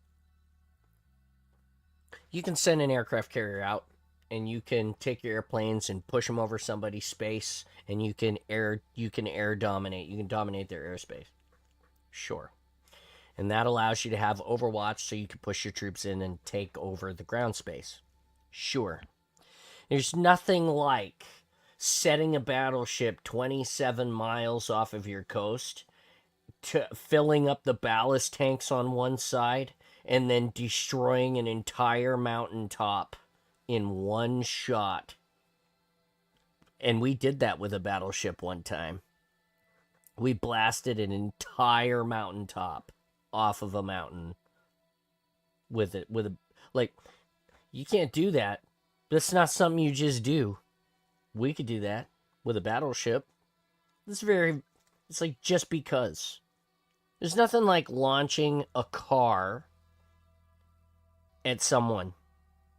You can send an aircraft carrier out, and you can take your airplanes and push them over somebody's space, and you can air dominate. You can dominate their airspace. Sure. And that allows you to have overwatch so you can push your troops in and take over the ground space. Sure. There's nothing like setting a battleship 27 miles off of your coast, to filling up the ballast tanks on one side, and then destroying an entire mountaintop in one shot. And we did that with a battleship one time. We blasted an entire mountaintop off of a mountain with a like, you can't do that. That's not something you just do. We could do that with a battleship. It's like just because. There's nothing like launching a car at someone.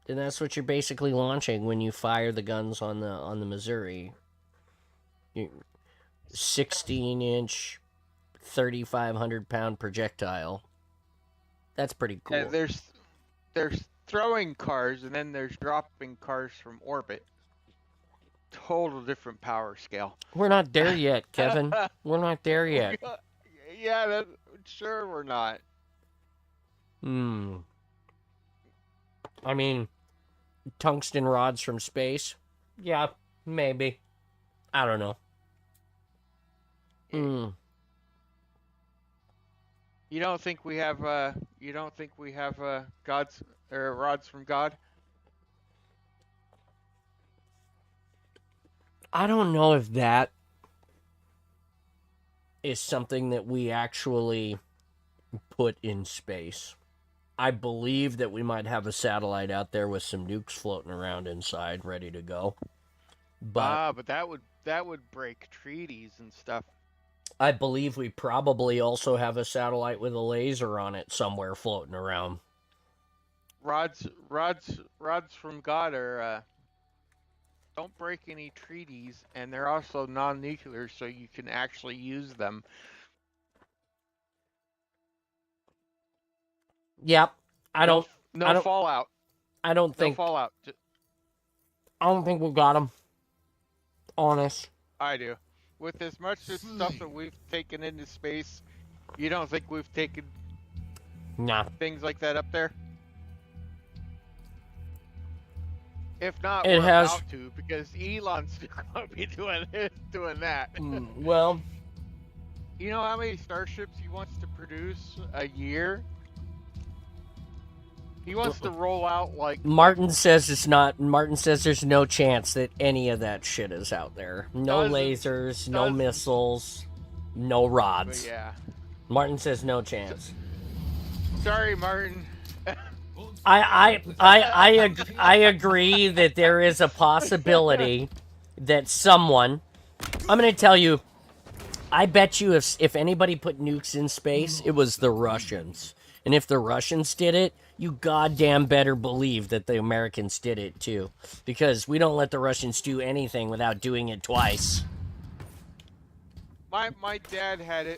And that's what you're basically launching when you fire the guns on the Missouri. 16-inch, 3,500-pound projectile. That's pretty cool. Yeah, there's throwing cars, and then there's dropping cars from orbit. Total different power scale. We're not there yet, Kevin. We're not there yet. Yeah, sure we're not. I mean, tungsten rods from space? Yeah, maybe. I don't know. You don't think we have gods or rods from God? I don't know if that is something that we actually put in space. I believe that we might have a satellite out there with some nukes floating around inside, ready to go. But that would break treaties and stuff. I believe we probably also have a satellite with a laser on it somewhere floating around. Rods from God are don't break any treaties, and they're also non-nuclear, so you can actually use them. Yep. I don't fallout. I don't think no fallout. I don't think we got them. Honest. I do. With as much stuff that we've taken into space, you don't think we've taken things like that up there? If not, we're about to, because Elon's going to be doing that. Well, you know how many starships he wants to produce a year? He wants to roll out like... Martin says there's no chance that any of that shit is out there. No lasers, no missiles, no rods. But yeah. Martin says no chance. Sorry, Martin. I agree that there is a possibility that someone... I'm going to tell you, I bet you if anybody put nukes in space, it was the Russians. And if the Russians did it, you goddamn better believe that the Americans did it too. Because we don't let the Russians do anything without doing it twice. My dad had a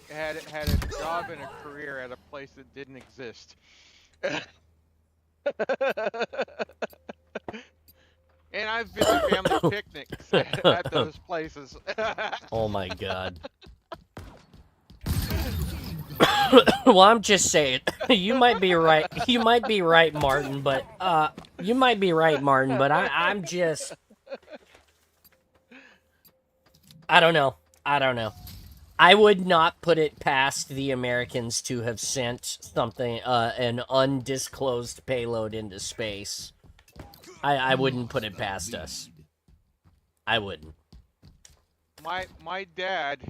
job and a career at a place that didn't exist. And I've been to family picnics at those places. Oh my god. Well, I'm just saying, you might be right. You might be right, Martin, but you might be right, Martin, but I'm just, I don't know. I don't know. I would not put it past the Americans to have sent something, an undisclosed payload into space. I wouldn't put it past us. I wouldn't. My dad,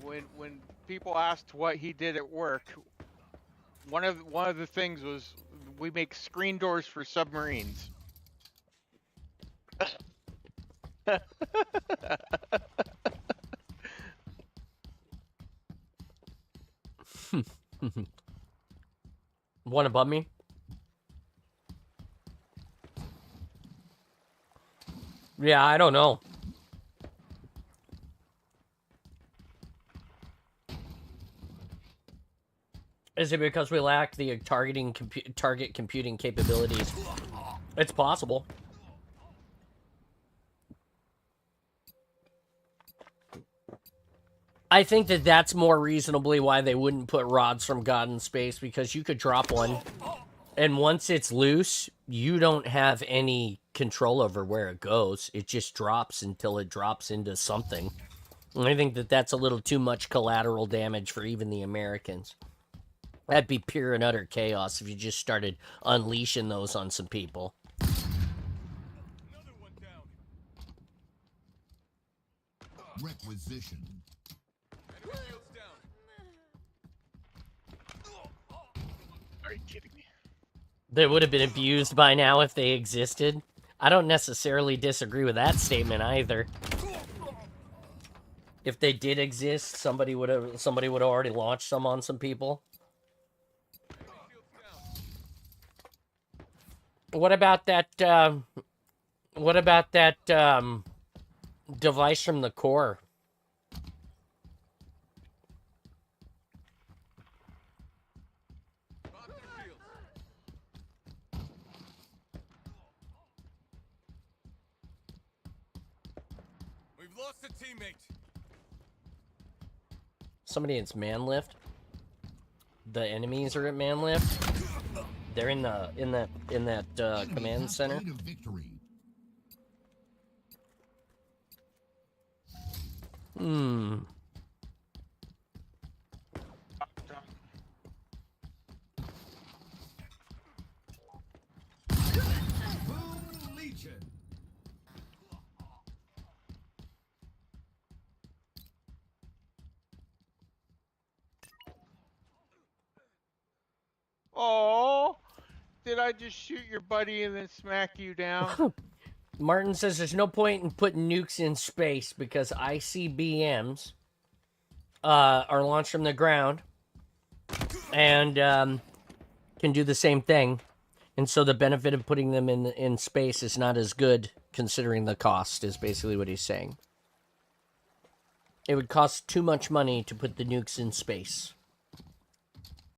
when people asked what he did at work, one of the things was we make screen doors for submarines. One above me? Yeah, I don't know. Is it because we lack the target computing capabilities? It's possible. I think that that's more reasonably why they wouldn't put rods from God in space, because you could drop one, and once it's loose, you don't have any control over where it goes. It just drops until it drops into something. And I think that that's a little too much collateral damage for even the Americans. That'd be pure and utter chaos if you just started unleashing those on some people. Requisition. Are you kidding me? They would have been abused by now if they existed. I don't necessarily disagree with that statement either. If they did exist, somebody would have already launched some on some people. What about that? Device from the core? We've lost a teammate. Somebody in Manlift. The enemies are at Manlift. They're in that command center. Hmm. Oh, did I just shoot your buddy and then smack you down? Martin says there's no point in putting nukes in space because ICBMs are launched from the ground and can do the same thing. And so the benefit of putting them in space is not as good considering the cost, is basically what he's saying. It would cost too much money to put the nukes in space.